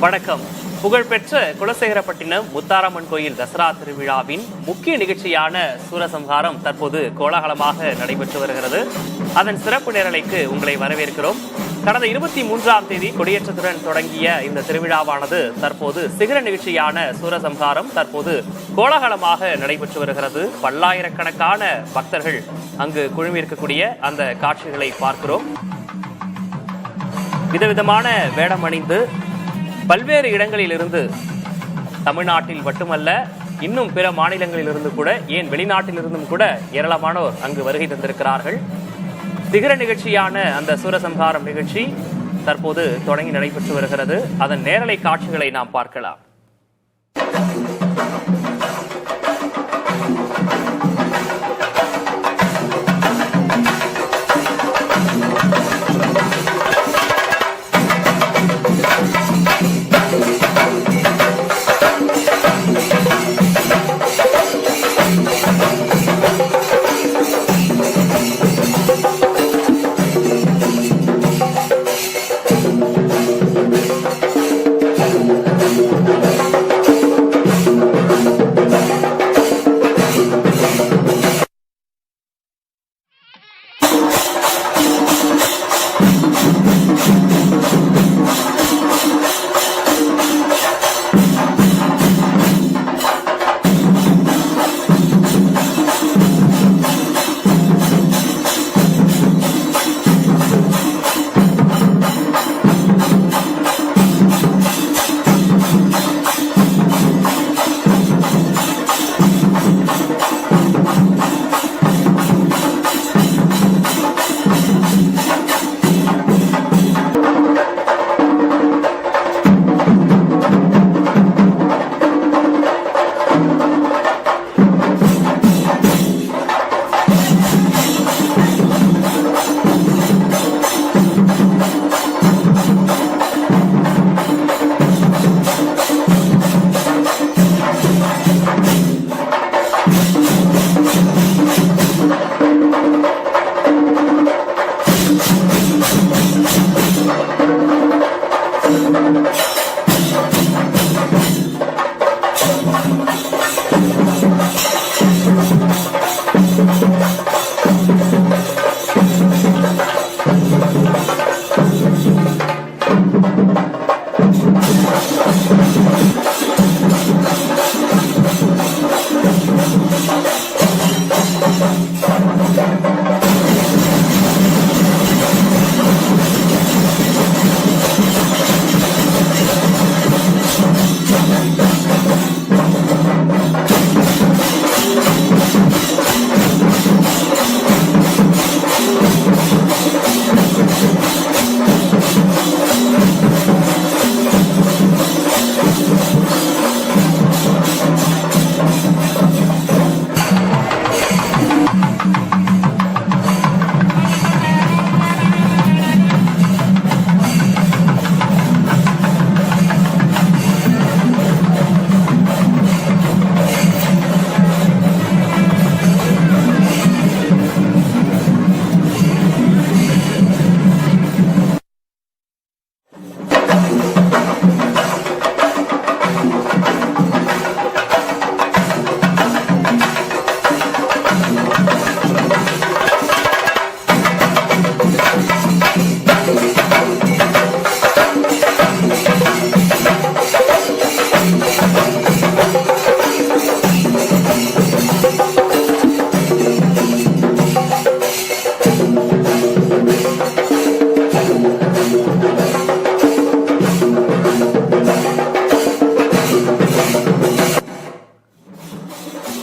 வணக்கம். புகழ்பெற்ற குலசேகரப்பட்டினம் முத்தாரம்மன் கோயில் தசரா திருவிழாவின் முக்கிய நிகழ்ச்சியான சூரசம்ஹாரம் தற்போது கோலாகலமாக நடைபெற்று வருகிறது. அதன் சிறப்பு நேரலைக்கு உங்களை வரவேற்கிறோம். கடந்த 23ஆம் தேதி கொடியேற்றத்துடன் தொடங்கிய இந்த திருவிழாவானது தற்போது சிகர நிகழ்ச்சியான சூரசம்ஹாரம் தற்போது கோலாகலமாக நடைபெற்று வருகிறது. பல்லாயிரக்கணக்கான பக்தர்கள் அங்கு குழுமியிருக்கக்கூடிய அந்த காட்சிகளை பார்க்கிறோம். விதவிதமான வேடம் அணிந்து பல்வேறு இடங்களிலிருந்து, தமிழ்நாட்டில் மட்டுமல்ல இன்னும் பிற மாநிலங்களிலிருந்து கூட, ஏன் வெளிநாட்டிலிருந்தும் கூட ஏராளமானோர் அங்கு வருகை தந்திருக்கிறார்கள். சிகர நிகழ்ச்சியான அந்த சூரசம்ஹாரம் நிகழ்ச்சி தற்போது தொடங்கி நடைபெற்று வருகிறது. அதன் நேரலை காட்சிகளை நாம் பார்க்கலாம்.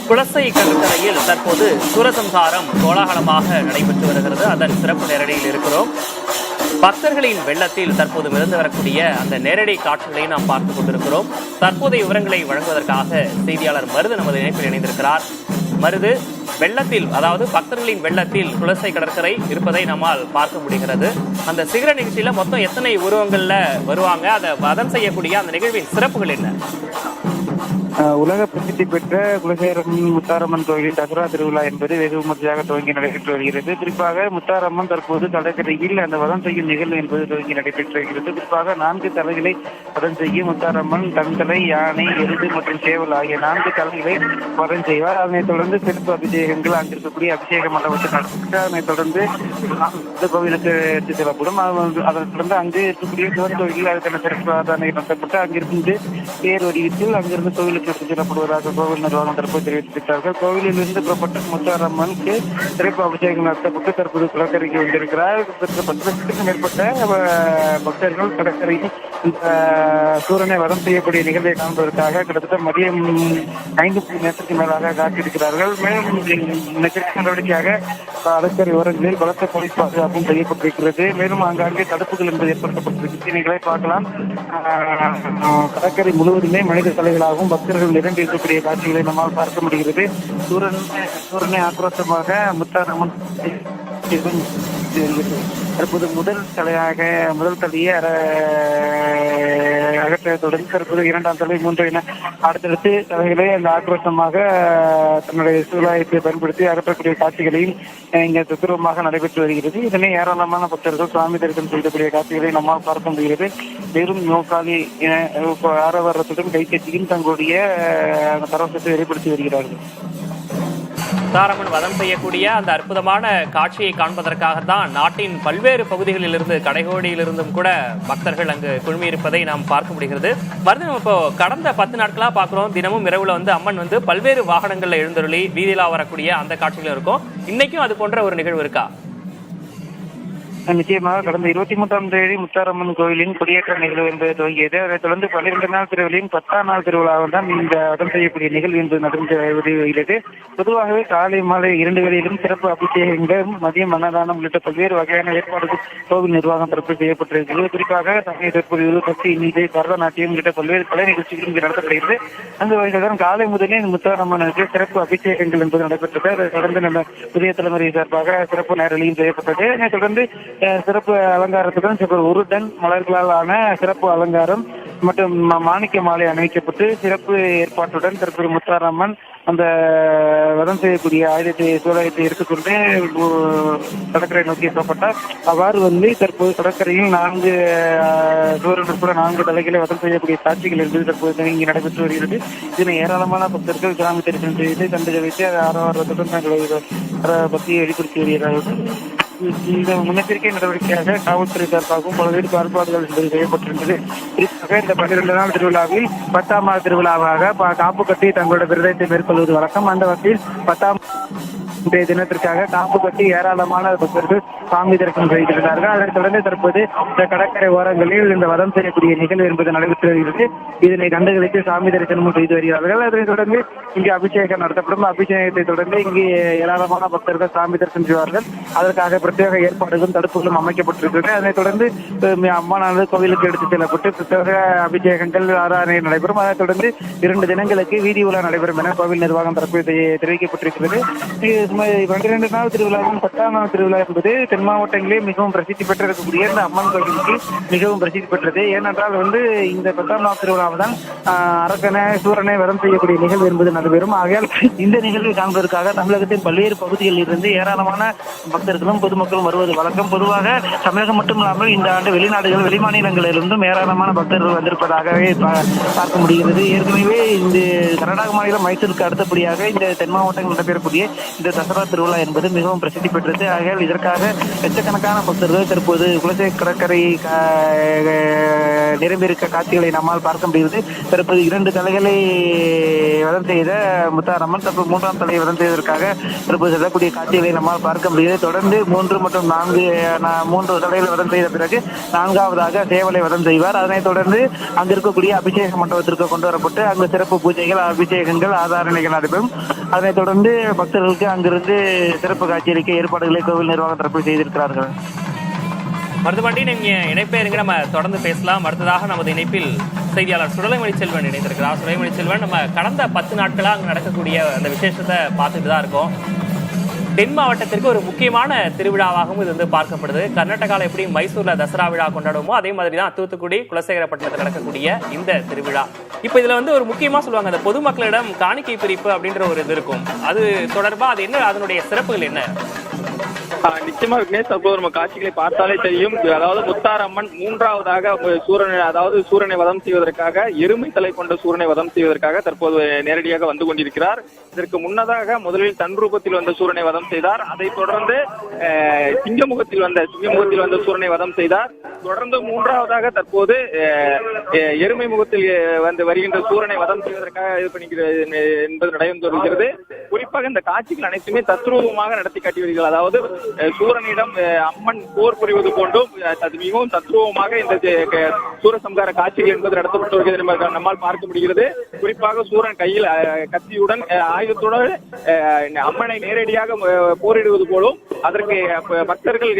குலசை கடற்கரையில் தற்போது சூரசம்ஹாரம் கோலாகலமாக நடைபெற்று வருகிறது. அதன் சிறப்பு நேரடியில் இருக்கிறோம். பக்தர்களின் வெள்ளத்தில் தற்போது மிதந்து வரக்கூடிய அந்த நேரடி காட்சிகளை நாம் பார்த்துக் கொண்டிருக்கிறோம். தற்போதைய விவரங்களை வழங்குவதற்காக செய்தியாளர் மருது நமது இணைப்பில் இணைந்திருக்கிறார். மருது, வெள்ளத்தில், அதாவது பக்தர்களின் வெள்ளத்தில் குலசை கடற்கரை இருப்பதை நம்மால் பார்க்க முடிகிறது. அந்த சிகர நிகழ்ச்சியில மொத்தம் எத்தனை உருவங்கள்ல வருவாங்க, அதை வதம் செய்யக்கூடிய அந்த நிகழ்வின் சிறப்புகள் என்ன? உலக பிரசித்தி பெற்ற குலசேகரம்மன் முத்தாரம்மன் கோயிலின் தசரா திருவிழா என்பது வெகு விமர்சையாக துவங்கி நடைபெற்று வருகிறது. குறிப்பாக முத்தாரம்மன் தற்போது கடற்கரையில் அந்த வதம் செய்யும் நிகழ்வு என்பது துவங்கி நடைபெற்று வருகிறது. குறிப்பாக 4 தலைகளை வதம் செய்யும் முத்தாரம்மன் தந்தலை, யானை, எருது மற்றும் சேவல் ஆகிய 4 தலைகளை வதம் செய்வார். அதனைத் தொடர்ந்து சிறப்பு அபிஷேகங்கள் அங்கிருக்கக்கூடிய அபிஷேக மண்டபத்தில் நடத்தப்பட்டு அதனைத் தொடர்ந்து கோவிலுக்கு எடுத்து செல்லப்படும். அதனைத் தொடர்ந்து அங்கு இருக்கக்கூடிய சிவன் கோயிலில் அதற்கான சிறப்பு ஆராதனை நடத்தப்பட்டு அங்கிருந்து தேர் வடிவத்தில் அங்கிருந்து கோவிலுக்கு எடுத்துச் செல்லப்படுவதாக கோவில் நிர்வாகம் தரப்பு தெரிவித்திருக்கிறார்கள். கோவிலிலிருந்து புறப்பட்ட முத்தாரம்மனுக்கு சிறப்பு அபிஷேகம் நடத்தப்பட்டு தற்போது கடற்கரைக்கு வந்திருக்கிறார். 10,000க்கும் மேற்பட்ட பக்தர்கள் கடற்கரையில் சூரனை வதம் செய்யக்கூடிய நிகழ்வை காண்பதற்காக கிட்டத்தட்ட மதியம் 5 மணி நேரத்திற்கு மேலாக காத்திருக்கிறார்கள். மேலும் முன்னெச்சரிக்கை நடவடிக்கையாக கடற்கரை ஓரங்களில் பலத்த போலீஸ் பாதுகாப்பும் செய்யப்பட்டிருக்கிறது. மேலும் ஆங்காங்கே தடுப்புகள் என்பது ஏற்படுத்தப்பட்டிருக்கிறது. நீங்களே பார்க்கலாம், கடற்கரை முழுவதுமே மனித தலைகளாகவும் பக்தர்கள் நிரம்பி இருக்கக்கூடிய காட்சிகளை நம்மால் பார்க்க முடிகிறது. சூரனை ஆக்ரோஷமாக முத்தாரம்மன் தற்போது முதல் தலையை அகற்ற தொடர்ந்து தற்போது 2ஆம் தலை 3 என அடுத்தடுத்து தலைகளை அந்த ஆக்ரோஷமாக தன்னுடைய சூழாயத்தை பயன்படுத்தி அகற்றக்கூடிய காட்சிகளையும் இங்கே தத்துரமாக நடைபெற்று வருகிறது. இதனை ஏராளமான பக்தர்கள் சுவாமி தரிசனம் செய்யக்கூடிய காட்சிகளை நம்மால் பார்க்க முடிகிறது. வெறும் நோக்காலி ஆரவாரத்துடன் கைத்தட்டியும் தங்களுடைய பரவசத்தை வெளிப்படுத்தி வருகிறார்கள். முத்தாரம்மன் வதம் செய்யக்கூடிய அந்த அற்புதமான காட்சியை காண்பதற்காகத்தான் நாட்டின் பல்வேறு பகுதிகளிலிருந்து கடைகோடியிலிருந்தும் கூட பக்தர்கள் அங்கு குழுமியிருப்பதை நாம் பார்க்க முடிகிறது. மறுதினம் இப்போ கடந்த 10 நாட்களா பார்க்கிறோம், தினமும் இரவுல அம்மன் பல்வேறு வாகனங்கள்ல எழுந்தருளி வீதியிலா வரக்கூடிய அந்த காட்சிகளும் இருக்கும். இன்னைக்கும் அது போன்ற ஒரு நிகழ்வு இருக்கா? நிச்சயமாக கடந்த 23ஆம் தேதி முத்தாரம்மன் கோயிலின் கொடியேற்ற நிகழ்வு என்பது துவங்கியது. அதைத் தொடர்ந்து 12 நாள் திருவிழையின் 10ஆம் நாள் திருவிழாவில் தான் இந்த வதம் செய்யக்கூடிய நிகழ்வு என்பது நடந்து வருகிறது. பொதுவாகவே காலை மாலை 2 வேளையிலும் சிறப்பு அபிஷேகங்கள், மதியம் அன்னதானம் உள்ளிட்ட பல்வேறு வகையான ஏற்பாடுகள் கோவில் நிர்வாகம் தரப்பு செய்யப்பட்டிருக்கிறது. குறிப்பாக சமய சொற்பொழிவு, பக்தி இசை, பரதநாட்டியம் உள்ளிட்ட பல்வேறு கலை நிகழ்ச்சிகளும் இங்கு நடத்தப்படுகிறது. அந்த வகையில் காலை முதலே முத்தாரம்மனுக்கு சிறப்பு அபிஷேகங்கள் என்பது நடைபெற்றது. அதைத் தொடர்ந்து நம்ம புதிய தலைமுறை சார்பாக சிறப்பு நேரலையும் செய்யப்பட்டது. அதைத் தொடர்ந்து சிறப்பு அலங்காரத்துடன் ஒரு டன் மலர்களால் ஆன சிறப்பு அலங்காரம் மற்றும் மாணிக்க மாலை அணிவிக்கப்பட்டு சிறப்பு ஏற்பாட்டுடன் தற்போது முத்தாரம்மன் அந்த வதம் செய்யக்கூடிய சூழலத்தை எடுத்துக்கொண்டு கடற்கரை நோக்கி புறப்பட்டார். அவ்வாறு தற்போது கடற்கரையில் 4 சூரனுக்குள்ள 4 தலைகளை வதம் செய்யக்கூடிய காட்சிகள் என்பது தற்போது இங்கு நடைபெற்று வருகிறது. இதனை ஏராளமான பக்தர்கள் கிராம தரிசனம் செய்து கண்டு வைத்து ஆரவாரத்துடன் தங்களை பக்தியை வெளிப்படுத்தி வருகிறார்கள். இந்த முன்னெச்சரிக்கை நடவடிக்கையாக காவல்துறை சார்பாகவும் பல்வேறு ஏற்பாடுகள் என்பது செய்யப்பட்டிருந்தது. குறிப்பாக இந்த 12 நாள் திருவிழாவில் 10ஆம் நாள் திருவிழாவாக காப்பு கட்டி தங்களோட விரதத்தை மேற்கொள்வது வழக்கம். அந்த வகையில் 10ஆம் தினத்திற்காக காப்பு கட்டி ஏராளமான பக்தர்கள் சாமி தரிசனம் செய்திருந்தார்கள். அதனைத் தொடர்ந்து தற்போது இந்த கடற்கரை ஓரங்களில் இந்த வதம் செய்யக்கூடிய நிகழ்வு என்பது நடைபெற்று வருகிறது. இதனை கண்டுகளித்து சாமி தரிசனமும் செய்து வருகிறார்கள். அதனைத் தொடர்ந்து இங்கு அபிஷேகம் நடத்தப்படும். அபிஷேகத்தை தொடர்ந்து இங்கு ஏராளமான பக்தர்கள் சாமி தரிசனம் செய்வார்கள். அதற்காக பிரத்யேக ஏற்பாடுகளும் தடுப்புகளும் அமைக்கப்பட்டிருக்கிறது. அதனைத் தொடர்ந்து அம்மானது கோவிலுக்கு எடுத்துச் செல்லப்பட்டு பிரத்யேக அபிஷேகங்கள் ஆராதனை நடைபெறும். அதனைத் தொடர்ந்து 2 தினங்களுக்கு வீதி உலா நடைபெறும் என கோவில் நிர்வாகம் தரப்பு தெரிவிக்கப்பட்டிருக்கிறது. 12 நாள் திருவிழாவின் 10ஆம் நாள் திருவிழா என்பது தென் மாவட்டங்களே மிகவும் பிரசித்தி பெற்றிருக்கக்கூடிய இந்த அம்மன் கோவிலுக்கு மிகவும் பிரசித்தி பெற்றது. ஏனென்றால் இந்த 10ஆம் நாள் திருவிழாவில் தான் அரக்கனை சூரனை வதம் செய்யக்கூடிய நிகழ்வு என்பது நடைபெறும். ஆகையால் இந்த நிகழ்வை காண்பதற்காக தமிழகத்தின் பல்வேறு பகுதிகளில் இருந்து ஏராளமான பக்தர்களும் பொதுமக்களும் வருவது வழக்கம். பொதுவாக தமிழகம் மட்டுமில்லாமல் இந்த ஆண்டு வெளிநாடுகள் வெளிமாநிலங்களிலிருந்தும் ஏராளமான பக்தர்கள் வந்திருப்பதாகவே பார்க்க முடிகிறது. ஏற்கனவே இந்த கர்நாடக மாநிலம் மைசூருக்கு அடுத்தபடியாக இந்த தென் மாவட்டங்கள் நடைபெறக்கூடிய இந்த தசரா திருவிழா என்பது மிகவும் பிரசித்தி பெற்றது. ஆகையால் இதற்காக லட்சக்கணக்கான பக்தர்கள் தற்போது குலசேகர கடற்கரை நிரம்பியிருக்க காட்சிகளை நம்மால் பார்க்க முடிகிறது. தற்போது 2 தலைகளை வதம் செய்த முத்தாரம்மன் தற்போது 3ஆம் தலையை வதம் செய்வதற்காக தற்போது செல்லக்கூடிய காட்சிகளை நம்மால் பார்க்க முடிகிறது. தொடர்ந்து 3 மற்றும் 4 தலைகளை வதம் செய்த பிறகு 4ஆவதாக சேவலை வதம் செய்வார். அதனைத் தொடர்ந்து அங்கு இருக்கக்கூடிய அபிஷேக மண்டபத்திற்கு கொண்டு வரப்பட்டு அங்கு சிறப்பு பூஜைகள், அபிஷேகங்கள், ஆதாரணைகள் நடைபெறும். அதனைத் தொடர்ந்து பக்தர்களுக்கு அங்கிருந்து சிறப்பு காட்சியளிக்க ஏற்பாடுகளை கோவில் நிர்வாகம் தரப்பு செய்திருக்கிறார்கள். மருதுபாண்டி, நீங்க இணைப்பே இருங்க, நம்ம தொடர்ந்து பேசலாம். அடுத்ததாக நமது இணைப்பில் செய்தியாளர் சுடலைமணி செல்வன் இணைந்திருக்கிறார். சுடலைமணி செல்வன், நம்ம கடந்த 10 நாட்களா அங்க நடக்கக்கூடிய அந்த விசேஷத்தை பார்த்துட்டு தான் இருக்கோம். தென் மாவட்டத்திற்கு ஒரு முக்கியமான திருவிழாவாகவும் இது பார்க்கப்படுது. கர்நாடகாவில் எப்படி மைசூர்ல தசரா விழா கொண்டாடுவோமோ அதே மாதிரி தான் தூத்துக்குடி குலசேகரப்பட்டினத்தில் நடக்கக்கூடிய இந்த திருவிழா. இப்ப இதுல வந்து ஒரு முக்கியமா சொல்லுவாங்க, அந்த பொதுமக்களிடம் காணிக்கை பிரிப்பு அப்படின்ற ஒரு இது இருக்கும். அது தொடர்பா அது என்ன, அதனுடைய சிறப்புகள் என்ன? நிச்சயமா விக்னேஷ், அப்போது நம்ம காட்சிகளை பார்த்தாலே தெரியும். அதாவது முத்தாரம்மன் மூன்றாவதாக சூரனை வதம் செய்வதற்காக, எருமை தலை கொண்ட சூரனை வதம் செய்வதற்காக தற்போது நேரடியாக வந்து கொண்டிருக்கிறார். இதற்கு முன்னதாக முதலில் தன் ரூபத்தில் வந்த சூரனை வதம் செய்தார். அதைத் தொடர்ந்து சிங்கமுகத்தில் வந்த சூரனை வதம் செய்தார். தொடர்ந்து மூன்றாவதாக தற்போது எருமை முகத்தில் வந்து வருகின்ற சூரனை வதம் செய்வதற்காக இது பண்ணுகிறது என்பது நடைபெற்று வருகிறது. குறிப்பாக இந்த காட்சிகள் அனைத்துமே தத்ரூபமாக நடத்தி காட்டி வருகிறார்கள். அதாவது சூரனிடம் அம்மன் போர் புரிவது போன்றும் அது மிகவும் தத்ரூபமாக இந்த சூரசம்ஹார காட்சிகள் என்பது நடத்தப்பட்டு வருகிறது நம்மால் பார்க்க முடிகிறது. குறிப்பாக சூரன் கையில் கத்தியுடன் ஆயுதத்துடன் அம்மனை நேரடியாக போரிடுவது போலும் அதற்கு பக்தர்கள்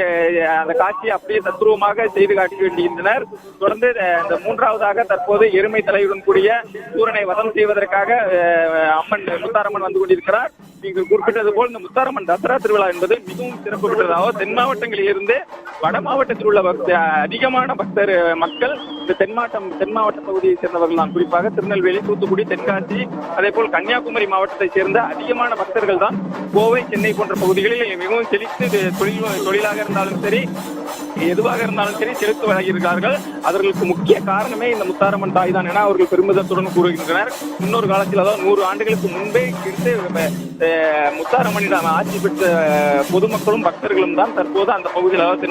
அந்த காட்சியை அப்படியே தத்ரூபமாக செய்து காட்டி வேண்டியிருந்தனர். தொடர்ந்து இந்த மூன்றாவதாக தற்போது எருமை தலையுடன் கூடிய சூரனை வதம் செய்வதற்காக முத்தாரம்மன் வந்து கொண்டிருக்கிறார். நீங்கள் குறிப்பிட்டது போல் இந்த முத்தாரம்மன் தசரா திருவிழா என்பது மிகவும் சிறப்பு பெற்றதாவது தென் மாவட்டங்களில் இருந்து வட மாவட்டத்தில் உள்ள அதிகமான மக்கள் இந்த தென் மாவட்ட பகுதியை சேர்ந்தவர்கள் தான். குறிப்பாக திருநெல்வேலி, தூத்துக்குடி, தென்காசி, அதே போல் கன்னியாகுமரி மாவட்டத்தை சேர்ந்த அதிகமான பக்தர்கள் தான் கோவை, சென்னை போன்ற பகுதிகளில் மிகவும் செழித்து தொழிலாக இருந்தாலும் சரி, எதுவாக இருந்தாலும் சரி செலுத்து வருகிறார்கள். அதற்கு முக்கிய காரணமே இந்த முத்தாரம்மன் தாய் தான் என அவர்கள் பெருமிதத்துடன் கூறுகின்றனர். முன்னொரு காலத்தில், அதாவது 100 ஆண்டுகளுக்கு முன்பே இருந்து முத்தாரம்மனிடம் ஆட்சி பெற்ற பொதுமக்களும் பக்தர்களும் தான் தற்போது அந்த பகுதியில், அதாவது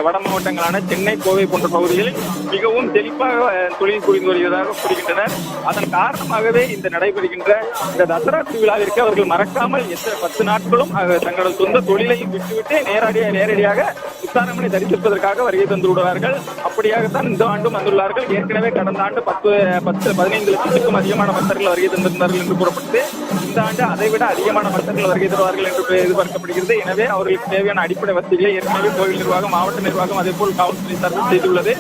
வட மாவட்டங்களான சென்னை, கோவை போன்ற பகுதிகளில் மிகவும் செழிப்பாக தொழில் புரிந்து வருவதாக கூறுகின்றனர். அதன் காரணமாகவே இந்த நடைபெறுகின்ற இந்த தசரா திருவிழாவிற்கு அவர்கள் மறக்காமல் 10 நாட்களும் தங்களது சொந்த தொழிலை விட்டுவிட்டு நேரடியாக முத்தாரம்மனை தரிசிப்பதற்காக வருகை தந்து விடுவார்கள். அப்படியாகத்தான் இந்த ஆண்டும் வந்துள்ளார்கள். ஏற்கனவே கடந்த ஆண்டு 15 லட்சத்துக்கும் அதிகமான பக்தர்கள் வருகை தந்திருந்தார்கள் என்று கூறப்பட்டது. இந்த ஆண்டு அதைவிட அதிகமான பக்தர்கள் வருகை தருவார்கள் என்று எதிர்பார்க்கப்படுகிறது. எனவே அவர்களுக்கு தேவையான அடிப்படை வசதிகளை ஏற்கனவே கோவில் நிர்வாகம், மாவட்ட நிர்வாகம், அதே போல் காவல்துறை சார்பில் செய்துள்ளது.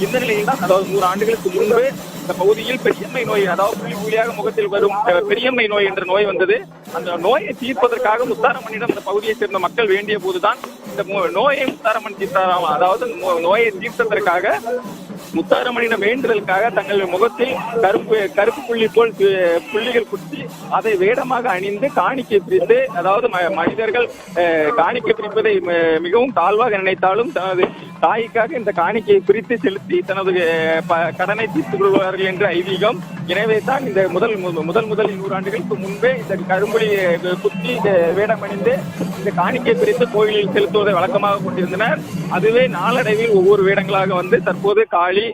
இந்த நிலையில் தான், அதாவது 100 ஆண்டுகளுக்கு முன்பு இந்த பகுதியில் பெரியம்மை நோய், அதாவது புலியாக முகத்தில் வரும் பெரியம்மை நோய் என்ற நோய் வந்தது. அந்த நோயை தீர்ப்பதற்காக முத்தாரம்மனிடம் இந்த பகுதியை சேர்ந்த மக்கள் வேண்டிய போதுதான் இந்த நோயை முத்தாரம்மன் தீர்த்தாராம். அதாவது நோயை தீர்த்ததற்காக முத்தாரம்மனிடம் வேண்டுதலுக்காக தங்கள் முகத்தில் கருப்பு புள்ளி போல் புள்ளிகள் குத்தி அதை வேடமாக அணிந்து காணிக்கை பிரித்து, அதாவது மனிதர்கள் காணிக்கை பிரிப்பதை மிகவும் தாழ்வாக நினைத்தாலும் தனது தாய்க்காக இந்த காணிக்கையை பிரித்து செலுத்தி தனது கடனை தீர்த்துக் கொள்வார்கள் என்று ஐதீகம். எனவே தான் இந்த முதல் 100 ஆண்டுகளுக்கு முன்பே இந்த கரும்புலி குத்தி வேடம் அணிந்து இந்த காணிக்கை பிரித்து கோயிலில் செலுத்துவதை வழக்கமாக கொண்டிருந்தனர். அதுவே நாளடைவில் ஒவ்வொரு வேடங்களாக வந்து தற்போது காளி,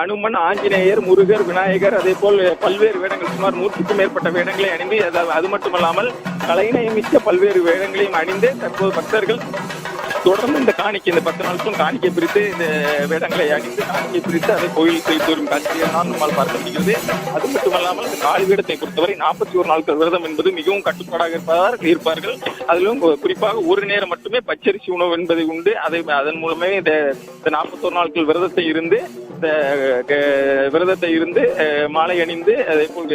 அனுமன், ஆஞ்சநேயர், முருகர், விநாயகர், அதே போல் பல்வேறு வேடங்கள், சுமார் 100க்கும் மேற்பட்ட வேடங்களை அணிந்து, அது மட்டுமல்லாமல் கலைநயமிக்க பல்வேறு வேடங்களையும் அணிந்து தற்போது பக்தர்கள் தொடர்ந்து இந்த 10 நாளுக்கும் காணிக்கை பிரித்து இந்த வேடங்களை அணிந்து காணிக்கை பிரித்து அதை கோயிலில் செலுத்தி வரும் காட்சியை தான் நம்மால் பார்க்க முடிகிறது. அது மட்டுமல்லாமல் இந்த காளி வேடத்தை பொறுத்தவரை 41 நாட்கள் விரதம் என்பது மிகவும் கட்டுப்பாடாக இருப்பார்கள். அதிலும் குறிப்பாக ஒரு நேரம் மட்டுமே பச்சரிசி உணவு என்பதை உண்டு. அதன் மூலமே இந்த 41 நாட்கள் விரதத்தை இருந்து மாலை அணிந்து, அதே போல்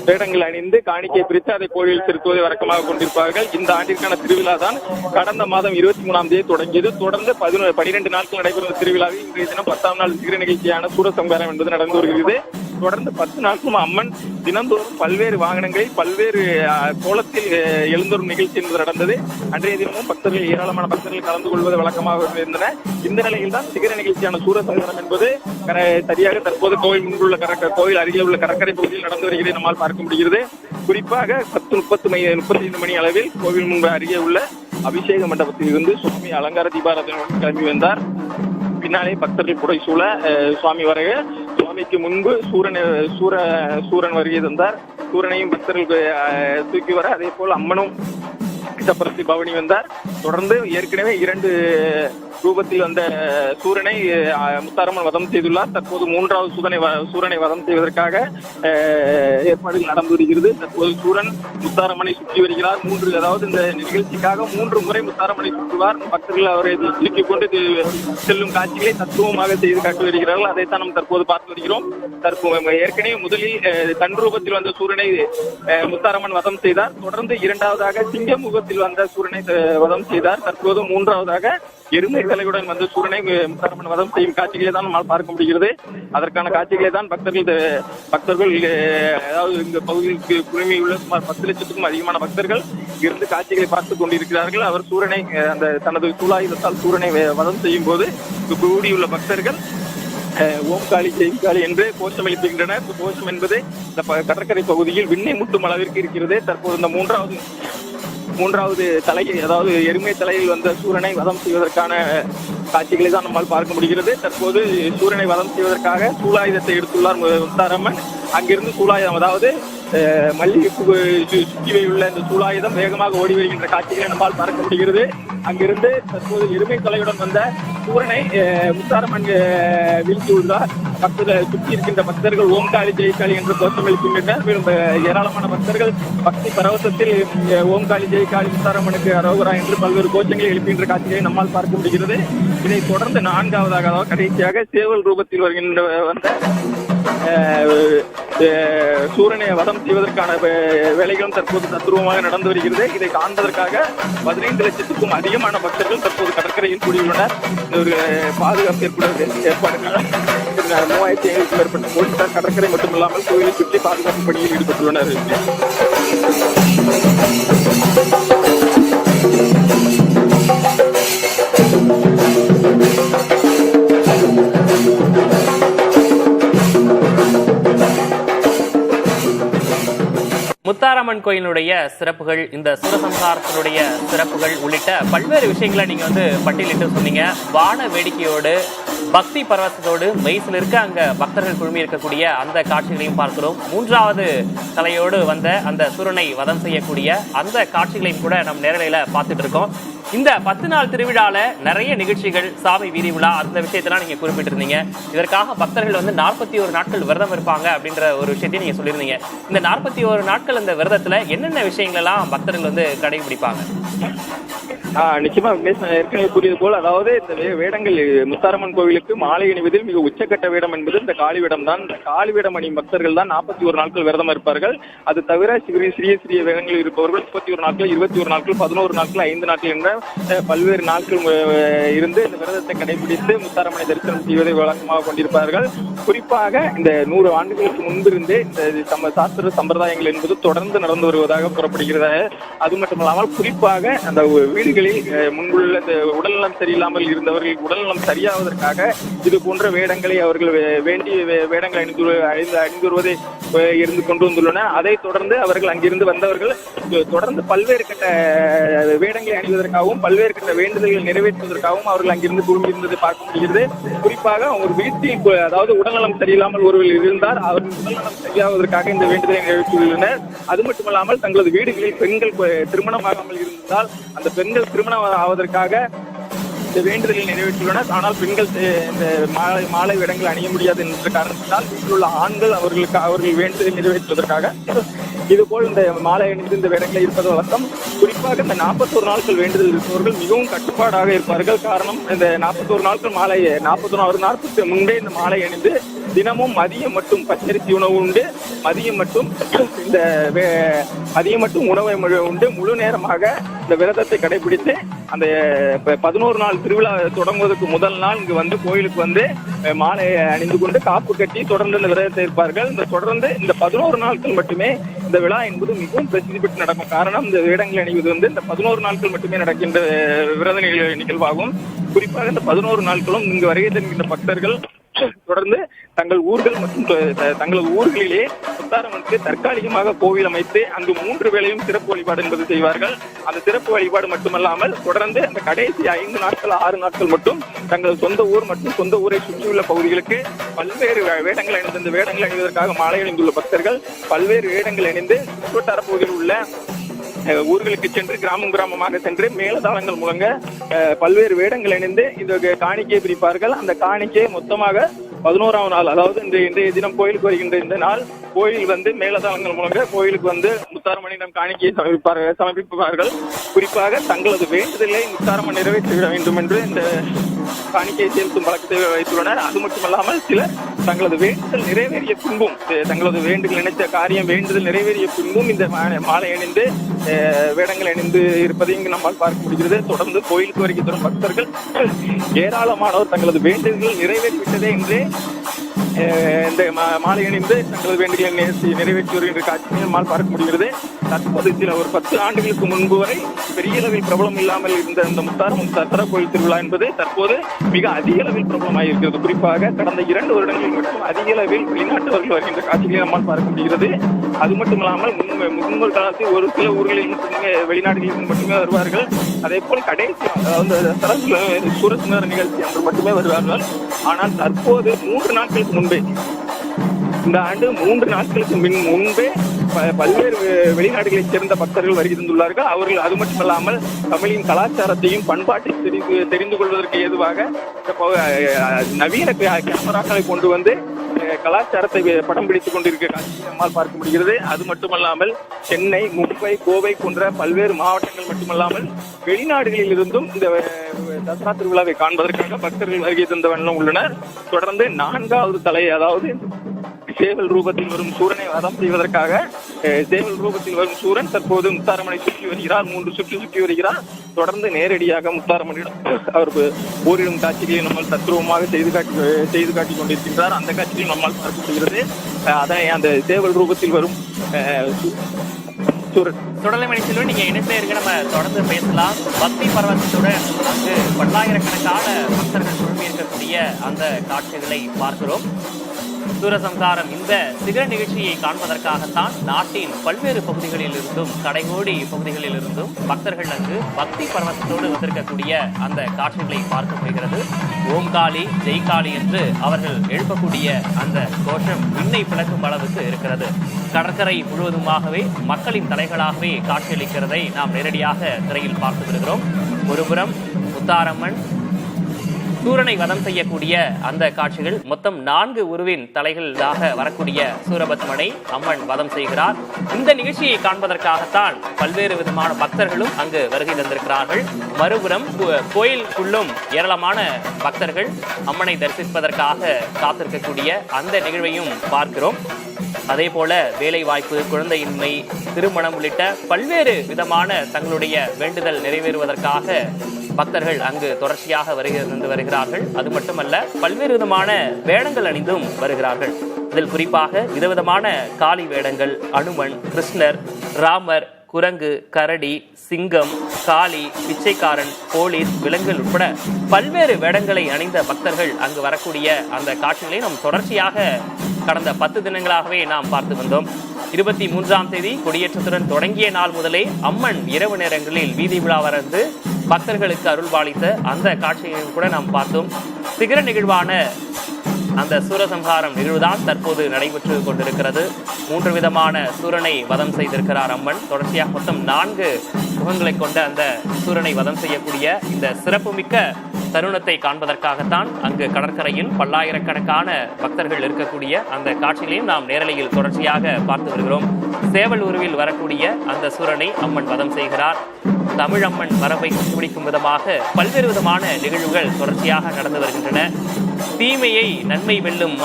வேடங்கள் அணிந்து காணிக்கை பிரித்து அதை கோயிலில் செலுத்துவதை வழக்கமாக கொண்டிருப்பார்கள். இந்த ஆண்டிற்கான திருவிழா தான் கடந்த மாதம் 23ஆம் தேதி தொடங்கியது. தொடர்ந்து 12 நாட்கள் நடைபெறும் திருவிழாவில் இன்றைய தினம் 10ஆம் நாள் சிறு நிகழ்ச்சியான சூரசம்ஹாரம் என்பது நடந்து வருகிறது. தொடர்ந்து 10 நாட்களும் அம்மன் தினந்தோறும் பல்வேறு வாகனங்களில் பல்வேறு கோலத்தில் எழுந்தோறும் நிகழ்ச்சி என்பது நடந்தது. அன்றைய தினமும் ஏராளமான பக்தர்கள் கலந்து கொள்வது வழக்கமாக இருந்தன. இந்த நிலையில் தான் சிகர நிகழ்ச்சியான சூரசம்ஹாரம் என்பது சரியாக தற்போது கோவில் முன்புள்ள கோவில் அருகே உள்ள கடற்கரை பகுதியில் நடந்து வருகிறது நம்மால் பார்க்க முடிகிறது. குறிப்பாக 10:35 மணி அளவில் கோவில் முன்பு அருகே உள்ள அபிஷேக மண்டபத்தில் இருந்து சுவாமி அலங்கார தீபாராதனையுடன் கிளம்பி வந்தார். பின்னாலே பக்தர்கள் புடை சூழ சுவாமி வருக, சுவாமிக்கு முன்பு சூரன் வருகை தந்தார். சூரனையும் பக்தர்கள் தூக்கி வர, அதே போல் அம்மனும் சப்பரத்தி பவனி வந்தார். தொடர்ந்து ஏற்கனவே 2 ரூபத்தில் வந்த சூரனை முத்தாரம்மன் வதம் செய்துள்ளார். தற்போது 3வது சூரனை வதம் செய்வதற்காக ஏற்பாடுகள் நடந்து வருகிறது. தற்போது சூரன் முத்தாரம்மனை சுற்றி வருகிறார். அதாவது இந்த நிகழ்ச்சிக்காக 3 முறை முத்தாரம்மனை சுற்றுவார். பக்தர்கள் அவரை தூக்கிக் கொண்டு செல்லும் காட்சிகளை தத்துவமாக செய்து காட்டி வருகிறார்கள். அதைத்தான் நாம் தற்போது பார்த்து வருகிறோம். ஏற்கனவே முதலில் தன் ரூபத்தில் வந்த சூரனை முத்தாரம்மன் வதம் செய்தார். தொடர்ந்து 2வதாக சிங்க முகத்தில் வந்த சூரனை வதம் செய்தார். தற்போது 3வதாக எருமை தலையுடன் வந்து சூரனை முத்தாரம்மன் வதம் செய்யும் காட்சிகளை தான் நம்மால் பார்க்க முடிகிறது. அதற்கான காட்சிகளை தான் பக்தர்கள் அதாவது இந்த பகுதிக்கு குழுமியுள்ள சுமார் 10 லட்சத்துக்கும் அதிகமான பக்தர்கள் இருந்து காட்சிகளை பார்த்துக் கொண்டிருக்கிறார்கள். அவர் சூரனை தனது சூலாயுதத்தால் சூரனை வதம் செய்யும் போது கூடியுள்ள பக்தர்கள் ஓம் காளி ஜெய் காளி என்று கோஷம் எழுப்புகின்றனர். கோஷம் என்பது இந்த கடற்கரை பகுதியில் விண்ணை முட்டும் அளவிற்கு இருக்கிறது. தற்போது இந்த மூன்றாவது தலையை, அதாவது எருமை தலையில் வந்த சூரனை வதம் செய்வதற்கான காட்சிகளை தான் நம்மால் பார்க்க முடிகிறது. தற்போது சூரனை வதம் செய்வதற்காக சூலாயுதத்தை எடுத்துள்ளார் முத்தாரம்மன். அங்கிருந்து சூலாயுதம், அதாவது மல்லிகைப்பூ சுற்றியுள்ள இந்த சூலாயுதம் வேகமாக ஓடி வருகின்ற காட்சிகளை நம்மால் பார்க்க முடிகிறது. அங்கிருந்து தற்போது எருமை தலையுடன் வந்த சூரனை முத்தாரம்மன் வீழ்த்தியுள்ளார். சுற்றி இருக்கின்ற பக்தர்கள் ஓம் காளி ஜெய் காளி என்று கோஷம் எழுப்புகின்றனர். மேலும் ஏராளமான பக்தர்கள் பக்தி பரவசத்தில் ஓம் காளி ஜெய் காளி முத்தாரம்மனுக்கு அரோகரா என்று பல்வேறு கோஷங்களை எழுப்புகின்ற காட்சிகளை நம்மால் பார்க்க முடிகிறது. இதைத் தொடர்ந்து 4வதாக, அதாவது கடைசியாக சேவல் ரூபத்தில் வந்த சூரனை வதம் செய்வதற்கான வேலைகளும் தற்போது தத்ரூபமாக நடந்து வருகிறது. இதை காண்பதற்காக 15 லட்சத்துக்கும் அதிகமான பக்தர்கள் தற்போது கடற்கரையில் கூடியுள்ளனர். ஒரு பாதுகாப்பு ஏற்பாடுகள் 3500க்கும் மேற்பட்ட போலீசார் கடற்கரை மட்டுமில்லாமல் கோயிலை சுற்றி பாதுகாப்பு பணியில் ஈடுபட்டுள்ளனர். முத்தாரம்மன் கோயிலுடைய சிறப்புகள், இந்த சூரசம்ஹாரத்தினுடைய சிறப்புகள் உள்ளிட்ட பல்வேறு விஷயங்களை நீங்க பட்டியலிட்டு சொன்னீங்க. வான வேடிக்கையோடு பக்தி பரவசத்தோடு மெய்சில் இருக்க அங்க பக்தர்கள் குழுமி இருக்கக்கூடிய அந்த காட்சிகளையும் பார்க்கிறோம். 3வது தலையோடு வந்த அந்த சூரனை வதம் செய்யக்கூடிய அந்த காட்சிகளையும் கூட நம்ம நேரலையில பார்த்துட்டு இருக்கோம். இந்த 10 நாள் திருவிழால நிறைய நிகழ்ச்சிகள், சாமி வீதி விழா, அந்த விஷயத்தெல்லாம் நீங்க குறிப்பிட்டிருந்தீங்க. இதற்காக பக்தர்கள் 41 நாட்கள் விரதம் இருப்பாங்க அப்படின்ற ஒரு விஷயத்தையும் நீங்க சொல்லியிருந்தீங்க. இந்த 41 நாட்கள் அந்த விரதத்துல என்னென்ன விஷயங்கள் எல்லாம் பக்தர்கள் கடைபிடிப்பாங்க? நிச்சயமா ஏற்கனவே கூறியது போல், அதாவது இந்த வேடங்கள் முத்தாரம்மன் கோவிலுக்கு மாலை அணிவதில் மிக உச்சக்கட்ட வேடம் என்பது இந்த காளி வேடம் தான். இந்த காளி வேடம் அணியும் பக்தர்கள் தான் 41 நாட்கள் விரதம் இருப்பார்கள். அது தவிர சிறிய வேடங்கள் இருப்பவர்கள் 31 நாட்கள், 21 நாட்கள், 11 நாட்கள், 5 நாட்கள் என்ற பல்வேறு நாட்கள் இருந்து இந்த விரதத்தை கடைபிடித்து முத்தாரம்மனை தரிசனம் செய்வதை வழக்கமாக கொண்டிருப்பார்கள். குறிப்பாக இந்த 100 ஆண்டுகளுக்கு முன்பிருந்தே இந்த சாஸ்திர சம்பிரதாயங்கள் என்பது தொடர்ந்து நடந்து வருவதாக கூறப்படுகிறது. அது மட்டுமல்லாமல் குறிப்பாக அந்த வீடுகளில் முன்புள்ள இந்த உடல்நலம் சரியில்லாமல் இருந்தவர்கள் உடல்நலம் சரியாவதற்காக இது போன்ற வேடங்களை அவர்கள் வேண்டிய வேடங்களை அணிந்து வருவதை இருந்து கொண்டு வந்துள்ளனர். அதைத் தொடர்ந்து அவர்கள் அங்கிருந்து வந்தவர்கள் தொடர்ந்து பல்வேறு கட்ட வேடங்களை அணிவதற்காகவும் பல்வேறு கட்ட வேண்டுதல்களை நிறைவேற்றுவதற்காகவும் அவர்கள் அங்கிருந்து குழுமியிருந்ததை பார்க்க முடிகிறது. குறிப்பாக ஒரு வீட்டில், அதாவது உடல்நலம் சரியில்லாமல் ஒருவர் இருந்தார், அவர்கள் உடல்நலம் சரியாவதற்காக இந்த வேண்டுதலை நிறைவேற்றியுள்ளனர். அது மட்டுமல்லாமல் தங்களது வீடுகளில் பெண்கள் திருமணமாகாமல் இருந்தால் அந்த பெண்கள் திருமணம் ஆவதற்காக இந்த வேண்டுதலை நிறைவேற்றியுள்ளனர். ஆனால் பெண்கள் இந்த மாலை வேடங்கள் அணிய முடியாது என்ற காரணத்தினால் வீட்டில் உள்ள ஆண்கள் அவர்கள் வேண்டுதலை நிறைவேற்றுவதற்காக இதுபோல் இந்த மாலை அணிந்து இந்த வேடங்களை இருப்பது வழக்கம். குறிப்பாக இந்த 41 நாட்கள் வேண்டுதல் இருப்பவர்கள் மிகவும் கட்டுப்பாடாக இருப்பார்கள். காரணம், இந்த 41 நாட்கள் மாலை 41 நாட்களுக்கு முன்பே இந்த மாலை அணிந்து தினமும் மதியம் மட்டும் பச்சரிசி உணவு உண்டு, மதியம் மட்டும் உணவை உண்டு முழு நேரமாக இந்த விரதத்தை கடைபிடித்து அந்த 11 நாள் திருவிழா தொடங்குவதற்கு முதல் நாள் இங்கு கோயிலுக்கு மாலை அணிந்து கொண்டு காப்பு கட்டி தொடர்ந்து இந்த விரதத்தை இருப்பார்கள். தொடர்ந்து இந்த 11 நாட்கள் மட்டுமே இந்த விழா என்பது மிகவும் பிரசித்தி பெற்று நடக்கும். காரணம், இந்த வேடங்கள் அணிவது இந்த 11 நாட்கள் மட்டுமே நடக்கின்ற விரத நிகழ்வாகும். குறிப்பாக இந்த 11 நாட்களும் இங்கு வருகை தருகின்ற பக்தர்கள் தொடர்ந்து தங்கள் ஊர்கள் மற்றும் தங்களது ஊர்களிலே முத்தாரம்மனுக்கு தற்காலிகமாக கோவில் அமைத்து அங்கு 3 வேளையும் சிறப்பு வழிபாடு என்பது செய்வார்கள். அந்த சிறப்பு வழிபாடு மட்டுமல்லாமல் தொடர்ந்து அந்த கடைசி 5 நாட்கள் 6 நாட்கள் மட்டும் தங்களது சொந்த ஊர் மற்றும் சொந்த ஊரை சுற்றியுள்ள பகுதிகளுக்கு பல்வேறு வேடங்கள் அணிந்து, இந்த வேடங்கள் அணிவதற்காக மாலை அணிந்துள்ள பக்தர்கள் பல்வேறு வேடங்கள் அணிந்து சுற்றுவட்டார பகுதியில் உள்ள ஊர்களுக்கு சென்று கிராமமாக சென்று மேலதாளங்கள் முழங்க பல்வேறு வேடங்கள் அணிந்து இந்த காணிக்கையை பிரிப்பார்கள். அந்த காணிக்கையை மொத்தமாக 11ஆம் நாள், அதாவது இன்றைய தினம் கோயிலுக்கு வருகின்ற இந்த நாள் கோயில் மேலதாளங்கள் முழங்க கோயிலுக்கு முத்தாரம்மனிடம் காணிக்கையை சமர்ப்பிப்பார்கள். குறிப்பாக தங்களது வேண்டுதலை முத்தாரம்மன் நிறைவேற்றிவிட வேண்டும் என்று இந்த காணிக்கையை செலுத்தும் பழக்கத்தை வைத்துள்ளனர். அது மட்டுமல்லாமல் சிலர் தங்களது வேண்டுதல் நிறைவேறிய பின்பும் தங்களது நினைத்த காரியம் வேண்டுதல் நிறைவேறிய பின்பும் இந்த மாலை அணிந்து வேடங்கள் அணிந்து இருப்பதை இங்கு நம்மால் பார்க்க முடிகிறது. தொடர்ந்து கோயிலுக்கு வருகை தரும் பக்தர்கள் ஏராளமானோர் தங்களது வேண்டுதல்கள் நிறைவேறிவிட்டதே என்றே இந்த மாலை அணிந்து தங்களது வேண்டுதலை நிறைவேற்றி வருகின்ற காட்சியை நம்மால் பார்க்க முடிகிறது. தற்போது ஒரு 10 ஆண்டுகளுக்கு முன்பு வரை பெரிய அளவில் பிரபலம் இல்லாமல் இருந்த இந்த முத்தாரம்மன் தசரா கோயில் திருவிழா என்பது தற்போது மிக அதிக அளவில் பிரபலமாக இருக்கிறது. குறிப்பாக கடந்த 2 வருடங்களில் மட்டும் அதிக அளவில் வெளிநாட்டவர்கள் வருகின்ற காட்சிகளை நம்மால் பார்க்க முடிகிறது. அது மட்டுமில்லாமல் முன்னொரு காலத்தில் ஒரு சில ஊர்களில் மட்டுமே வெளிநாடுகளில் மட்டுமே வருவார்கள். அதே போல் கடைசி அதாவது சூரசம்ஹார நிகழ்ச்சி அன்று மட்டுமே வருவார்கள். ஆனால் தற்போது 3 நாட்களுக்கு முன்பே இந்த ஆண்டு 3 நாட்களுக்கு முன்பே பல்வேறு வெளிநாடுகளைச் சேர்ந்த பக்தர்கள் வருகை தந்துள்ளார்கள். அவர்கள் அது மட்டுமல்லாமல் தமிழின் கலாச்சாரத்தையும் பண்பாட்டையும் தெரிந்து கொள்வதற்கு ஏதுவாக நவீன கேமராக்களை கொண்டு வந்து கலாச்சாரத்தை படம் பிடித்துக் கொண்டிருக்கிற காட்சியை நம்மால் பார்க்க முடிகிறது. அது மட்டுமல்லாமல் சென்னை, மும்பை, கோவை போன்ற பல்வேறு மாவட்டங்கள் மட்டுமல்லாமல் வெளிநாடுகளில் இருந்தும் இந்த தசரா திருவிழாவை காண்பதற்காக பக்தர்கள் வருகை தந்த வண்ணம் உள்ளனர். தொடர்ந்து 4வது தலை, அதாவது சேவல் ரூபத்தில் வரும் சூரனை வதம் செய்வதற்காக சேவல் ரூபத்தில் வரும் சூரன் தற்போது முத்தாரம்மனை சுற்றி வருகிறார். 3 சுற்றி வருகிறார். தொடர்ந்து நேரடியாக முத்தாரம்மனிடம் அவர் போரிடும் காட்சிகளை நம்மால் தத்ரூபமாக செய்து காட்டிக் கொண்டிருக்கின்றார். அந்த காட்சிகளையும் நம்மால் பார்க்க முடிகிறது. அதனை அந்த சேவல் ரூபத்தில் வரும் தொடர்ந்து மணிச்செல்வன், நீங்க இணைப்பிலே இருக்க நம்ம தொடர்ந்து பேசலாம். பக்தி பரவசத்துடன் அங்கு பல்லாயிரக்கணக்கான பக்தர்கள் குழுமி இருக்கக்கூடிய அந்த காட்சிகளை பார்க்கிறோம். சூரசம்ஹாரம் இந்த சிகர நிகழ்ச்சியை காண்பதற்காகத்தான் நாட்டின் பல்வேறு பகுதிகளில் இருந்தும் கடைகோடி பகுதிகளில் இருந்தும் பக்தர்கள் அங்கு பக்தி பரவசத்தோடு வந்திருக்கக்கூடிய அந்த காட்சிகளை பார்க்க முடிகிறது. ஓம் காளி, ஜெய் காளி என்று அவர்கள் எழுப்பக்கூடிய அந்த கோஷம் விண்ணை பிளக்கும் அளவுக்கு இருக்கிறது. கடற்கரை முழுவதுமாகவே மக்களின் தலைகளாகவே காட்சியளிக்கிறதை நாம் நேரடியாக திரையில் பார்த்து வருகிறோம். ஒருபுறம் முத்தாரம்மன் சூரனை வதம் செய்யக்கூடிய அந்த காட்சிகள், மொத்தம் 4 உருவின் தலைகளாக வரக்கூடிய சூரபத்மனை அம்மன் வதம் செய்கிறார். இந்த நிகழ்ச்சியை காண்பதற்காகத்தான் பல்வேறு விதமான பக்தர்களும் அங்கு வருகை தந்திருக்கிறார்கள். மறுபுறம் கோயிலுக்குள்ளும் ஏராளமான பக்தர்கள் அம்மனை தரிசிப்பதற்காக காத்திருக்கக்கூடிய அந்த நிகழ்வையும் பார்க்கிறோம். அதே போல வேலை வாய்ப்பு, குழந்தையின்மை, திருமணம் உள்ளிட்ட பல்வேறு விதமான தங்களுடைய வேண்டுதல் நிறைவேறுவதற்காக பக்தர்கள் அங்கு தொடர்ச்சியாக வருகிறார்கள். அது மட்டுமல்ல, பல்வேறு விதமான வேடங்கள் அணிந்தும் வருகிறார்கள். இதில் குறிப்பாக விதவிதமான காளி வேடங்கள், அனுமன், கிருஷ்ணர், ராமர், குரங்கு, கரடி, சிங்கம், காளி, பிச்சைக்காரன், போலீஸ், விலங்குகள் உட்பட பல்வேறு வேடங்களை அணிந்த பக்தர்கள் அங்கு வரக்கூடிய அந்த காட்சிகளை நாம் தொடர்ச்சியாக கடந்த 10 தினங்களாகவே நாம் பார்த்து வந்தோம். 23ஆம் தேதி கொடியேற்றத்துடன் தொடங்கிய நாள் முதலே அம்மன் இரவு நேரங்களில் வீதி விழா வந்து பக்தர்களுக்கு அருள்பாலித்த அந்த காட்சியையும் கூட நாம் பார்த்தோம். சிகர நிகழ்வான அந்த சூரசம்ஹாரம் நிகழ்வுதான் தற்போது நடைபெற்று கொண்டிருக்கிறது. 3 விதமான சூரனை வதம் செய்திருக்கிறார் அம்மன். தொடர்ச்சியாக மொத்தம் 4 முகங்களை கொண்ட அந்த சூரனை வதம் செய்யக்கூடிய இந்த சிறப்புமிக்க தருணத்தை காண்பதற்காகத்தான் அங்கு கடற்கரையில் பல்லாயிரக்கணக்கான பக்தர்கள் இருக்கக்கூடிய அந்த காட்சிகளையும் நாம் நேரலையில் தொடர்ச்சியாக பார்த்து வருகிறோம். சேவல் உருவில் வரக்கூடிய அந்த சூரனை அம்மன் வதம் செய்கிறார். தமிழம்மன் மரபை கண்டுபிடிக்கும் விதமாக பல்வேறு விதமான நிகழ்வுகள் தொடர்ச்சியாக நடந்து வருகின்றன. தீமையை நன்மை வெல்லும்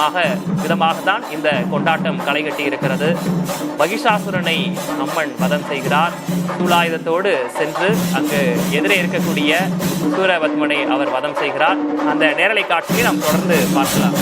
விதமாகத்தான் இந்த கொண்டாட்டம் களைகட்டி இருக்கிறது. மகிஷாசுரனை அம்மன் வதம் செய்கிறார். சூலாயுதத்தோடு சென்று அங்கு எதிரே இருக்கக்கூடிய சூரபத்மனை அவர் வதம் செய்கிறார். அந்த நேரலை காட்சியை நாம் தொடர்ந்து பார்க்கலாம்.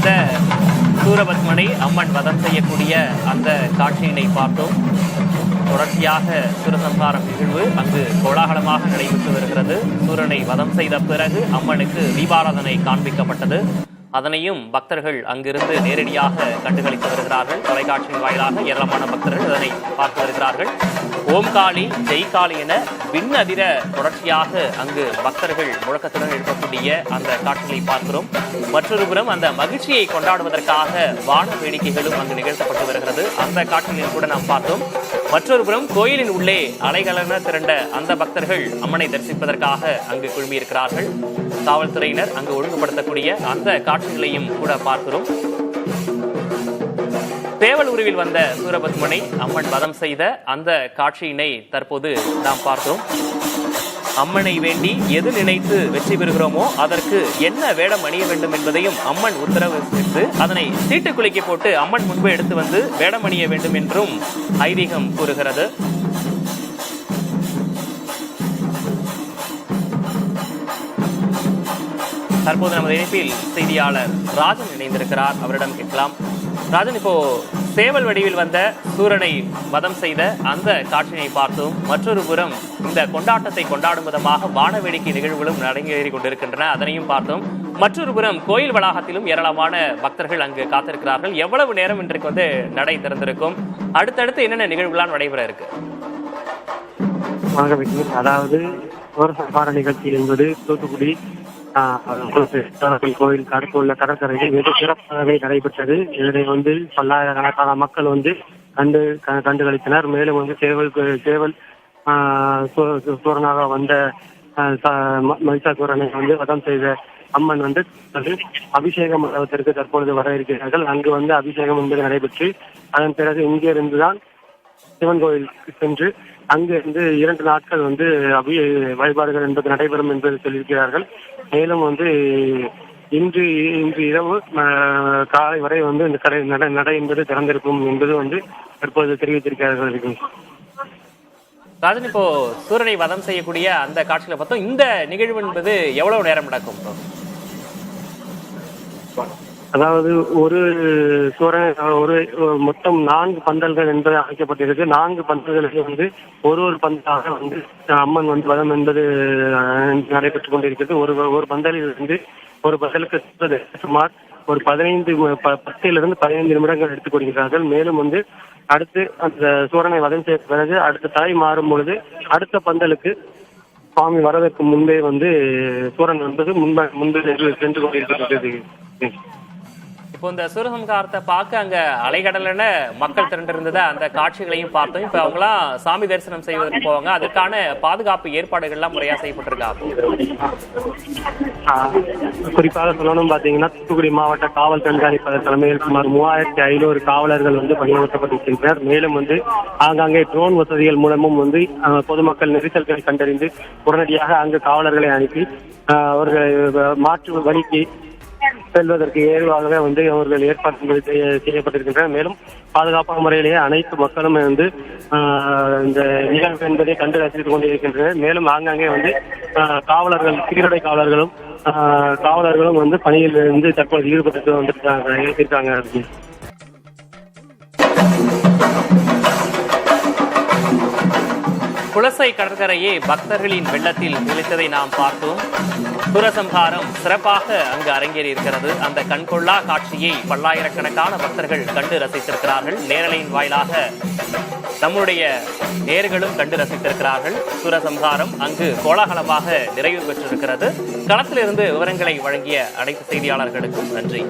வந்த சூரபத்மனை அம்மன் வதம் செய்யக்கூடிய அந்த காட்சியினை பார்த்தோம். தொடர்ச்சியாக சூரசம்ஹாரம் நிகழ்வு அங்கு கோலாகலமாக நடைபெற்று வருகிறது. சூரனை வதம் செய்த பிறகு அம்மனுக்கு தீபாராதனை காண்பிக்கப்பட்டது. அதனையும் பக்தர்கள் அங்கிருந்து நேரடியாக கண்டுகளித்து வருகிறார்கள். தொலைக்காட்சியின் வாயிலாக ஏராளமான பக்தர்கள் அதனை பார்த்து வருகிறார்கள். ஓம் காளி ஜெய் காளி என விண்ணதிர தொடர்ச்சியாக அங்கு பக்தர்கள் முழக்கத்துடன் எழுப்பக்கூடிய அந்த காட்சிகளை பார்க்கிறோம். மற்றொரு புறம் அந்த மகிழ்ச்சியை கொண்டாடுவதற்காக வான வேடிக்கைகளும் அங்கு நிகழ்த்தப்பட்டு வருகிறது. அந்த காட்சிகளையும் கூட நாம் பார்த்தோம். மற்றொரு புறம் கோயிலின் உள்ளே அலைகளென திரண்ட அந்த பக்தர்கள் அம்மனை தரிசிப்பதற்காக அங்கு குழுமியிருக்கிறார்கள். காவல்துறையினர் அங்கு ஒழுங்குபடுத்தக்கூடிய அந்த காட்சிகளையும் கூட பார்க்கிறோம். சேவல் உருவில் வந்த சூரபத்மனை அம்மன் வதம் செய்த அந்த காட்சியினை தற்போது நாம் பார்த்தோம். அம்மனை வேண்டி எது நினைத்து வெற்றி பெறுகிறோமோ அதற்கு என்ன வேடம் அணிய வேண்டும் என்பதையும் அம்மன் உத்தரவு செய்து அதனை சீட்டு குலுக்கி போட்டு அம்மன் முன்பு எடுத்து வந்து வேடம் அணிய வேண்டும் என்றும் ஐதீகம் கூறுகிறது. தற்போது நமது இணைப்பில் செய்தியாளர் ராஜன் இணைந்திருக்கிறார். அவரிடம் கேட்கலாம். ராஜன், இப்போ சேவல் வடிவில் வந்த சூரனை வதம் செய்த அந்த காட்சியை பார்த்தோம். மற்றொரு புறம் இந்த கொண்டாட்டத்தை கொண்டாடும் விதமாக வான வேடிக்கை நிகழ்வுகளும் நடங்கேறி கொண்டிருக்கின்றன. அதனையும் பார்த்தோம். மற்றொரு புறம் கோயில் வளாகத்திலும் ஏராளமான பக்தர்கள் அங்கு காத்திருக்கிறார்கள். எவ்வளவு நேரம் இன்றைக்கு நடை திறந்திருக்கும்? அடுத்தடுத்து என்னென்ன நிகழ்வுகளாம் நடைபெற இருக்கு? அதாவது சூரசம்ஹார நிகழ்ச்சி என்பது தூத்துக்குடி கோயில் அடுத்து உள்ள கடற்கரையில் வெகு சிறப்பாகவே நடைபெற்றது. இதனை பல்லாயிரக்கணக்கான மக்கள் கண்டுகளித்தனர். மேலும் சேவல் சூரனாக வந்த மகிஷாசூரனை வதம் செய்த அம்மன் அபிஷேக மண்டபத்திற்கு தற்பொழுது வர இருக்கிறார்கள். அங்கு அபிஷேகம் என்பது நடைபெற்று அதன் பிறகு இங்கே இருந்துதான் சிவன் கோயிலுக்கு சென்று அங்கிருந்து 2 நாட்கள் வழிபாடுகள் என்பது நடைபெறும் என்பது சொல்லியிருக்கிறார்கள். மேலும் இன்று இரவு காலை வரை இந்த கடை நடை என்பது திறந்திருக்கும் என்பது தற்போது தெரிவித்திருக்கிறார்கள். ராஜன், இப்போ சூரனை வதம் செய்யக்கூடிய அந்த காட்சியில பார்த்தோம். இந்த நிகழ்வு என்பது எவ்வளவு நேரம் நடக்கும்? அதாவது ஒரு மொத்தம் 4 பந்தல்கள் என்பது அமைக்கப்பட்டிருக்கு. 4 பந்தல்களுக்கு ஒரு பந்தலாக அம்மன் வதம் என்பது நடைபெற்றுக் கொண்டிருக்கிறது. ஒரு பந்தலில் ஒரு பந்தலுக்கு சுமார் ஒரு 10 to 15 நிமிடங்கள் எடுத்துக் கொள்கிறார்கள். மேலும் அடுத்து அந்த சூரனை வதம் செய்த பிறகு அடுத்த தாய் மாறும் பொழுது அடுத்த பந்தலுக்கு சுவாமி வரதற்கு முன்பே சூரன் முன்பு சென்று கொண்டிருக்கிறது. இப்போ இந்த சூரசம்ஹாரத்தை பார்க்க அங்க அலைகடலென மக்கள் திரண்டிருந்தத அந்த காட்சிகளையும் பார்த்தோம். இப்ப அவங்களாம் சாமி தரிசனம் செய்வதற்கு போவாங்க. அதுக்கான பாதுகாப்பு ஏற்பாடுகள் எல்லாம் முறையா செய்யப்பட்டிருக்காங்க. குறிப்பாக சொல்லணும் பாத்தீங்கன்னா, தூத்துக்குடி மாவட்ட காவல் கண்காணிப்பாளர் தலைமையில் சுமார் 3500 காவலர்கள் பணியமர்த்தப்பட்டிருக்கின்றனர். மேலும் ஆங்காங்கே ட்ரோன் வசதிகள் மூலமும் பொதுமக்கள் நெரிசல்களை கண்டறிந்து உடனடியாக அங்கு காவலர்களை அனுப்பி அவர்களை மாற்று வழிக்கு செல்வதற்கு ஏதுவாகவே அவர்கள் ஏற்பாடுகள் செய்யப்பட்டிருக்கின்றன. மேலும் பாதுகாப்பான முறையிலேயே அனைத்து மக்களும் இந்த நிகழ்வு என்பதை கண்டு ரசித்துக் கொண்டிருக்கின்றனர். மேலும் ஆங்காங்கே காவலர்கள் சீருடை காவலர்களும் பணியில் தற்போது ஈடுபட்டு இருக்காங்க. குலசை கடற்கரையே பக்தர்களின் வெள்ளத்தில் நிலைத்ததை நாம் பார்த்தோம். சூரசம்ஹாரம் சிறப்பாக அங்கு அரங்கேறி இருக்கிறது. அந்த கண்கொள்ளா காட்சியை பல்லாயிரக்கணக்கான பக்தர்கள் கண்டு ரசித்திருக்கிறார்கள். நேரலையின் வாயிலாக நம்முடைய நேர்களும் கண்டு ரசித்திருக்கிறார்கள். சூரசம்ஹாரம் அங்கு கோலாகலமாக நிறைவு பெற்றிருக்கிறது. களத்திலிருந்து விவரங்களை வழங்கிய அனைத்து செய்தியாளர்களுக்கும் நன்றி.